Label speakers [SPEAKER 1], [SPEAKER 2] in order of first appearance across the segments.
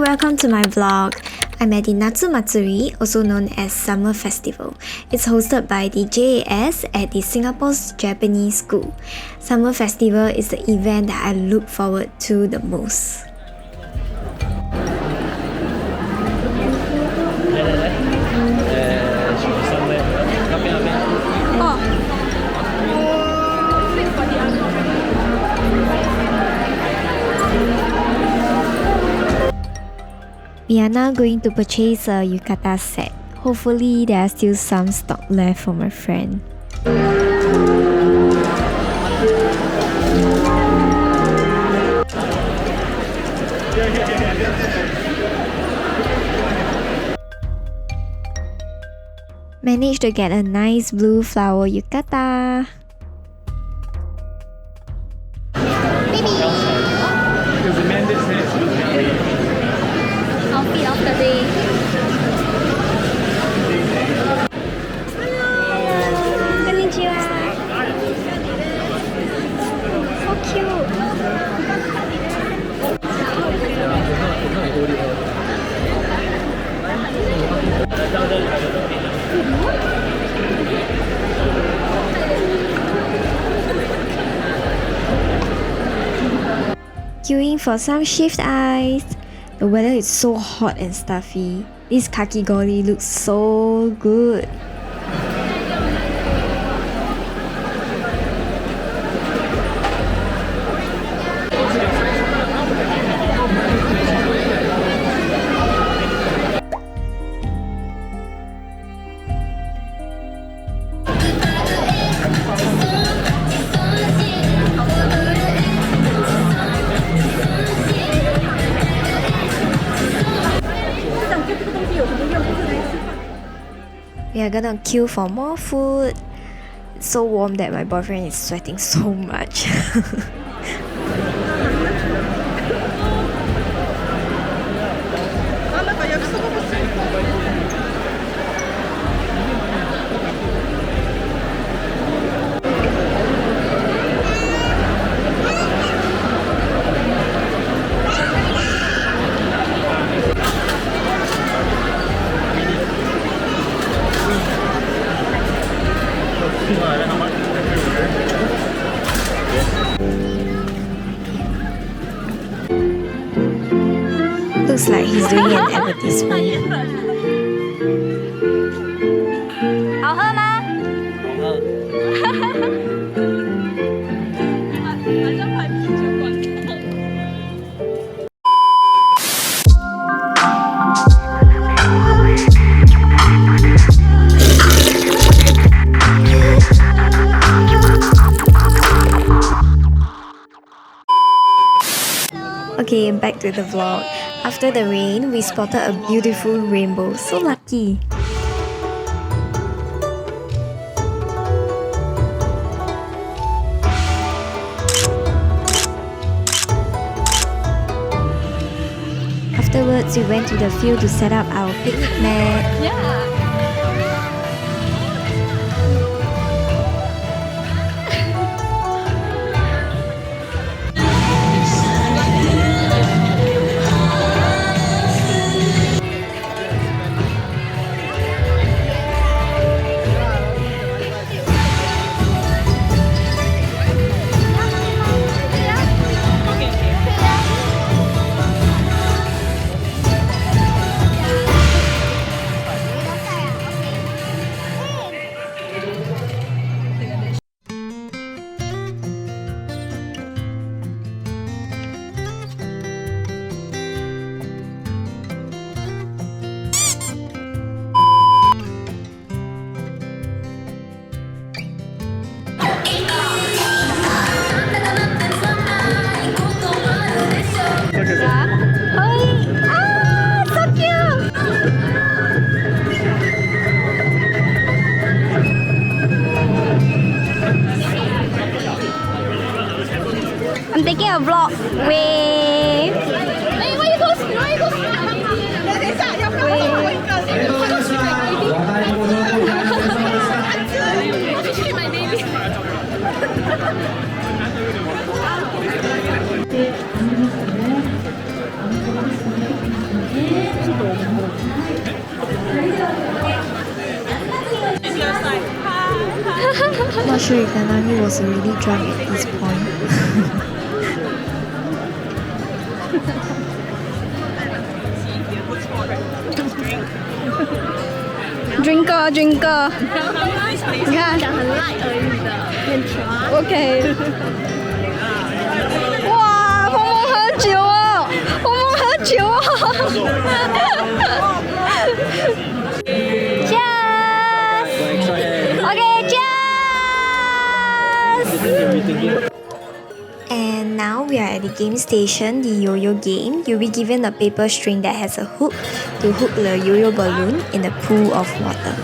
[SPEAKER 1] welcome to my vlog. I'm at the Natsu Matsuri, also known as Summer Festival. It's hosted by the JAS at the Singapore's Japanese School. Summer Festival is the event that I look forward to the most. We are now going to purchase a yukata set. Hopefully there are still some stock left for my friend. Managed to get a nice blue flower yukata.
[SPEAKER 2] Outfit of the day.
[SPEAKER 1] Konnichiwa. So cute. Queuing for some shift ice. The weather is so hot and stuffy. This kakigori looks so good. We are gonna queue for more food. It's so warm that my boyfriend is sweating so much. Looks like he's doing an advertisement.
[SPEAKER 2] 好喝吗？
[SPEAKER 1] Okay, back to the vlog. After the rain, we spotted a beautiful rainbow. So lucky. Afterwards, we went to the field to set up our picnic mat.
[SPEAKER 2] Yeah.
[SPEAKER 1] I'm taking a vlog. Wave.
[SPEAKER 2] Hey, why you go? Why you go? My baby.
[SPEAKER 1] Not sure if Nanami was already drunk at this point.
[SPEAKER 3] Drinker, drinker. 你看，
[SPEAKER 2] 讲很 light 而已的，很甜。
[SPEAKER 3] OK。哇，鹏鹏喝酒哦，鹏鹏喝酒哦。Cheers。OK， cheers。
[SPEAKER 1] And now we are at the game station, the yo-yo game. You'll be given a paper string that has a hook to hook the yo-yo balloon in a pool of water.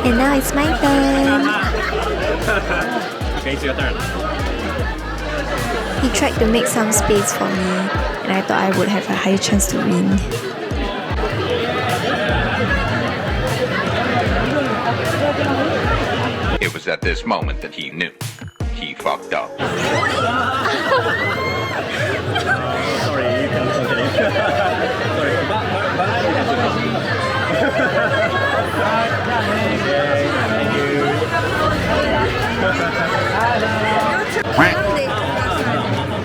[SPEAKER 1] And now it's my turn.
[SPEAKER 4] Okay, it's your turn.
[SPEAKER 1] He tried to make some space for me, and I thought I would have a higher chance to win.
[SPEAKER 5] It was at this moment that he knew. He fucked up.
[SPEAKER 4] Sorry, you can continue. Sorry, Thank you.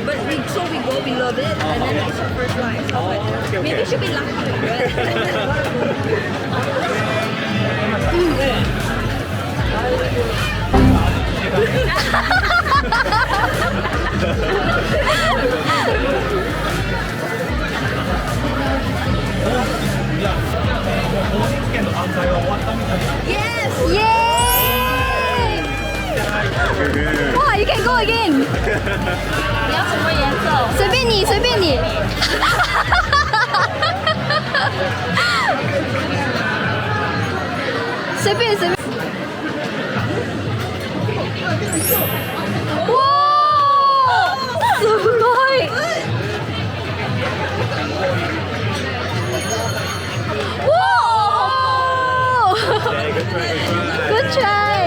[SPEAKER 3] But we go below it, and then it's the first line. So maybe you should be lucky. Yes! Yay! Wow, you can go again.
[SPEAKER 2] 你要什么颜色？
[SPEAKER 3] 随便你，随便你。随便随便。哇！すごい。哇！Good try.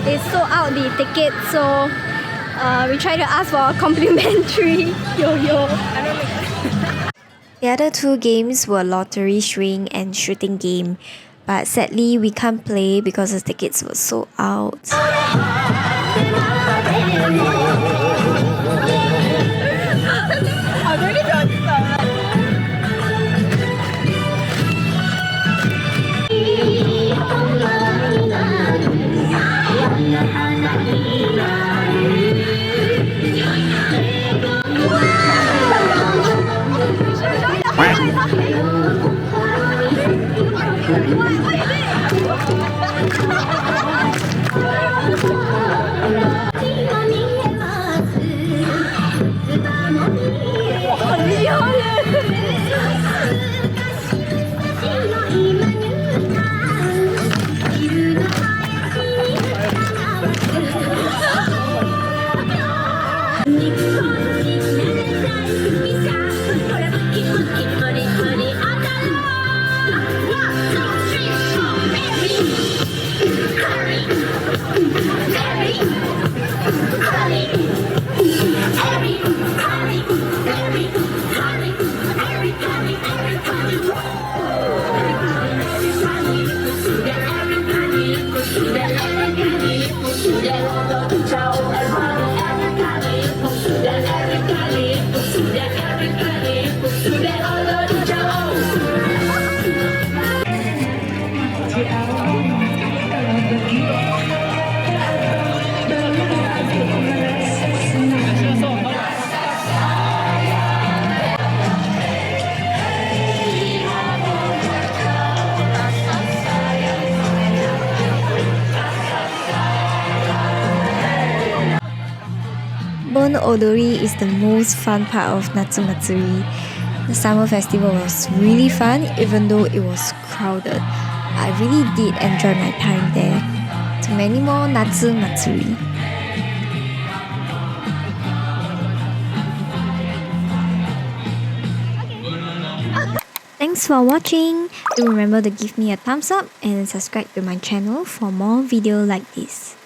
[SPEAKER 3] They sold out the ticket, so we try to ask for a complimentary yo-yo.
[SPEAKER 1] The other two games were lottery string and shooting game, but sadly we can't play because the tickets were sold out. Bon Odori is the most fun part of Natsu Matsuri. The summer festival was really fun even though it was crowded. I really did enjoy my time there. To many more Natsu Matsuri. Thanks for watching. Do remember to give me a thumbs up and subscribe to my channel for more videos like this.